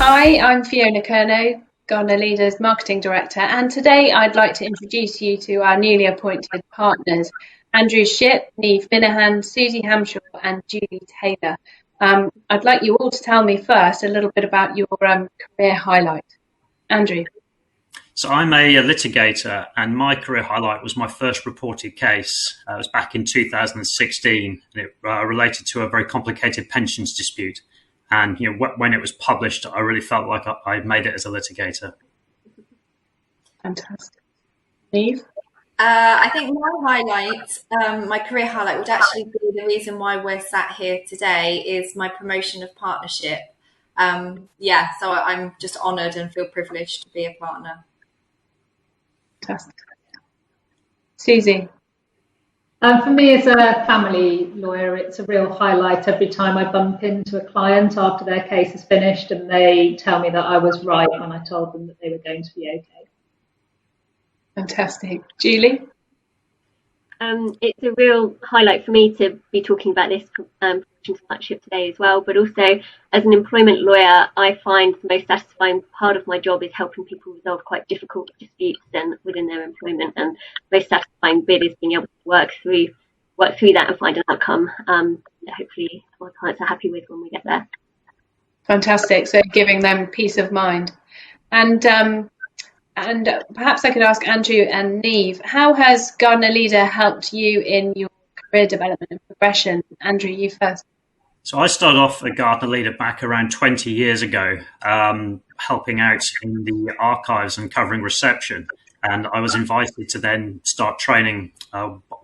Hi, I'm Fiona Curnow, Gardener Leader's Marketing Director, and today I'd like to introduce you to our newly appointed partners, Andrew Shipp, Niamh Minihane, Suzy Hamshaw and j.taylor. I'd like you all to tell me first a little bit about your career highlight. Andrew. So I'm a litigator, and my career highlight was my first reported case. It was back in 2016, and it related to a very complicated pensions dispute. And when it was published, I really felt like I made it as a litigator. Fantastic. Niamh? I think my career highlight would actually be the reason why we're sat here today is my promotion of partnership. So I'm just honoured and feel privileged to be a partner. Fantastic. Suzy? For me as a family lawyer, it's a real highlight every time I bump into a client after their case is finished and they tell me that I was right when I told them that they were going to be okay. Fantastic. Julie? It's a real highlight for me to be talking about this partnership today as well, but also as an employment lawyer, I find the most satisfying part of my job is helping people resolve quite difficult disputes within their employment, and the most satisfying bit is being able to work through that and find an outcome that hopefully my clients are happy with when we get there. Fantastic. So giving them peace of mind. And perhaps I could ask Andrew and Niamh, how has Gardener Leader helped you in your career development and progression? Andrew, you first. So I started off a Gardener Leader back around 20 years ago, helping out in the archives and covering reception. And I was invited to then start training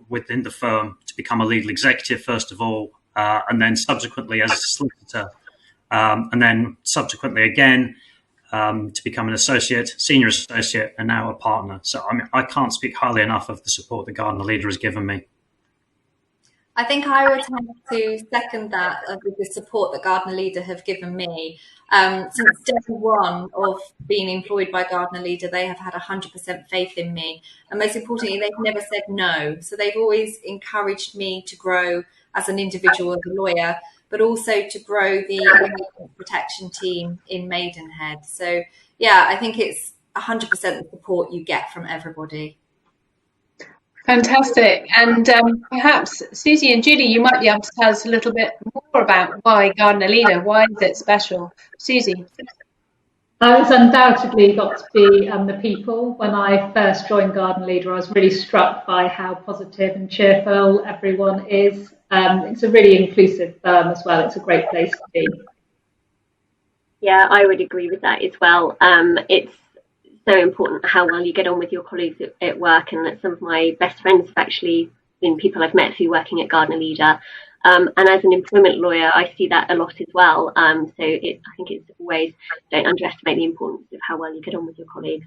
within the firm to become a legal executive, first of all, and then subsequently as a solicitor, and then subsequently again, to become an associate, senior associate, and now a partner. So I can't speak highly enough of the support the Gardener Leader has given me. I think I would have to second that with the support that Gardener Leader have given me. Since day one of being employed by Gardener Leader, they have had 100% faith in me. And most importantly, they've never said no. So they've always encouraged me to grow as an individual, as a lawyer, but also to grow the protection team in Maidenhead. So, yeah, I think it's 100% the support you get from everybody. Fantastic. And perhaps Suzy and Julie, you might be able to tell us a little bit more about why Gardener Leader. Why is it special? Suzy? It's undoubtedly got to be the people. When I first joined Gardener Leader, I was really struck by how positive and cheerful everyone is. It's a really inclusive firm as well. It's a great place to be. Yeah, I would agree with that as well. It's so important how well you get on with your colleagues at work, and that some of my best friends have actually been people I've met through working at Gardener Leader. And as an employment lawyer, I see that a lot as well. I think it's always, don't underestimate the importance of how well you get on with your colleagues.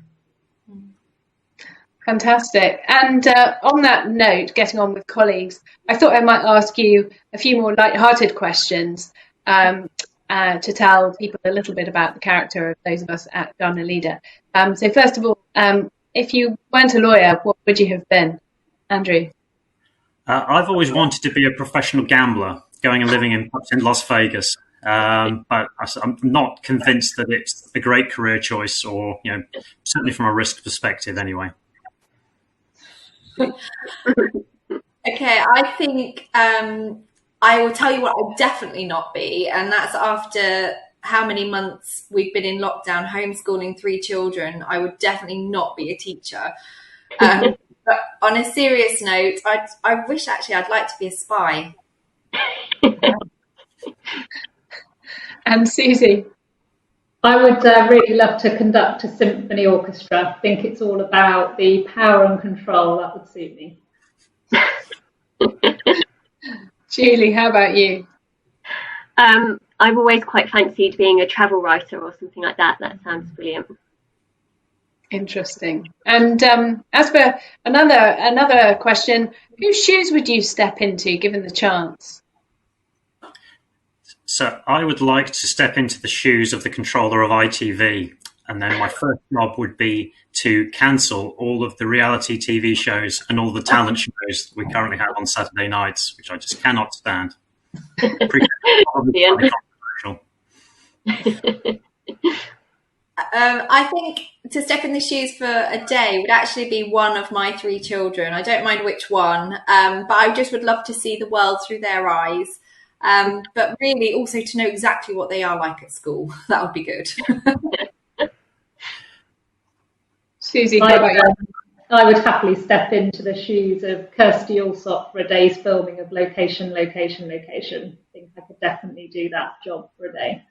Fantastic. And on that note, getting on with colleagues, I thought I might ask you a few more light-hearted questions to tell people a little bit about the character of those of us at Gardener Leader. So first of all, if you weren't a lawyer, what would you have been? Andrew? I've always wanted to be a professional gambler, going and living in Las Vegas. But I'm not convinced that it's a great career choice, or certainly from a risk perspective anyway. Okay, I think I will tell you what I'll definitely not be, and that's after how many months we've been in lockdown, homeschooling 3 children. I would definitely not be a teacher. But on a serious note, I wish actually I'd like to be a spy. And Suzy? I would really love to conduct a symphony orchestra. I think it's all about the power and control. That would suit me. Julie, how about you? I've always quite fancied being a travel writer or something like that. That sounds brilliant. Interesting. And as for another question, whose shoes would you step into given the chance? So I would like to step into the shoes of the controller of ITV, and then my first job would be to cancel all of the reality TV shows and all the talent shows that we currently have on Saturday nights, which I just cannot stand. I think to step in the shoes for a day would actually be one of my 3 children. I don't mind which one, but I just would love to see the world through their eyes. But really also to know exactly what they are like at school. That would be good. Suzy, how about you? I would happily step into the shoes of Kirsty Allsop for a day's filming of location, location, location. I think I could definitely do that job for a day.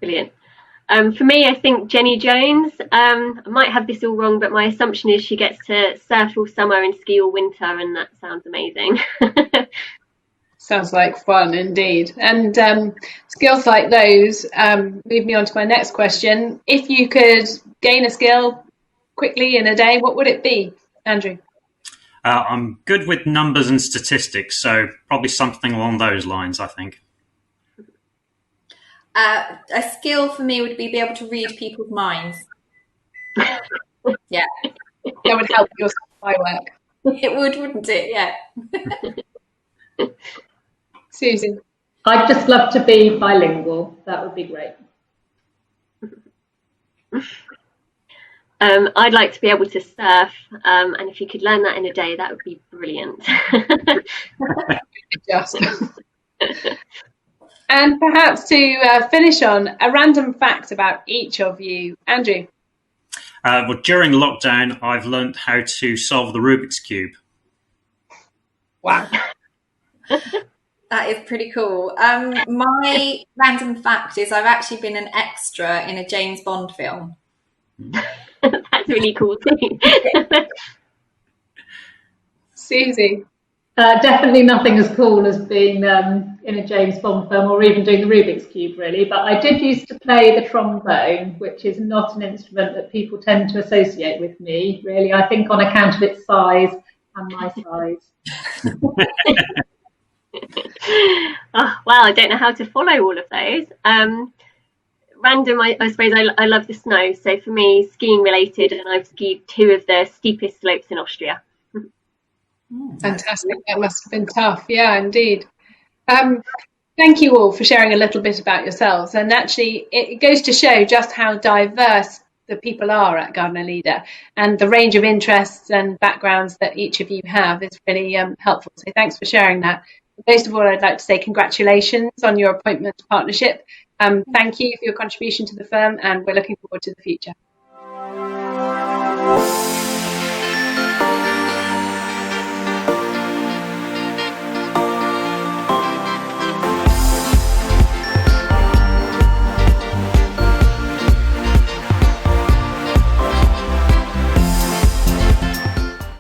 Brilliant. For me, I think Jenny Jones. I might have this all wrong, but my assumption is she gets to surf all summer and ski all winter, and that sounds amazing. Sounds like fun indeed. And skills like those move me on to my next question. If you could gain a skill quickly in a day, what would it be, Andrew? I'm good with numbers and statistics, so probably something along those lines, I think. A skill for me would be able to read people's minds. Yeah. That would help your supply work. It would, wouldn't it? Yeah. Suzy? I'd just love to be bilingual. That would be great. I'd like to be able to surf, and if you could learn that in a day, that would be brilliant. Just. And perhaps to finish on, a random fact about each of you. Andrew? Well, during lockdown, I've learned how to solve the Rubik's Cube. Wow. That is pretty cool. My random fact is I've actually been an extra in a James Bond film. That's really cool too. Suzy? Definitely nothing as cool as being in a James Bond film or even doing the Rubik's Cube, really. But I did used to play the trombone, which is not an instrument that people tend to associate with me, really. I think on account of its size and my size. Oh, wow, I don't know how to follow all of those. Random, I suppose I love the snow. So for me, skiing related, and I've skied 2 of the steepest slopes in Austria. Fantastic. That must have been tough. Yeah, indeed. Thank you all for sharing a little bit about yourselves. And actually, it goes to show just how diverse the people are at Gardner Leader, and the range of interests and backgrounds that each of you have is really helpful. So thanks for sharing that. Most of all, I'd like to say congratulations on your appointment to partnership. Thank you for your contribution to the firm, and we're looking forward to the future.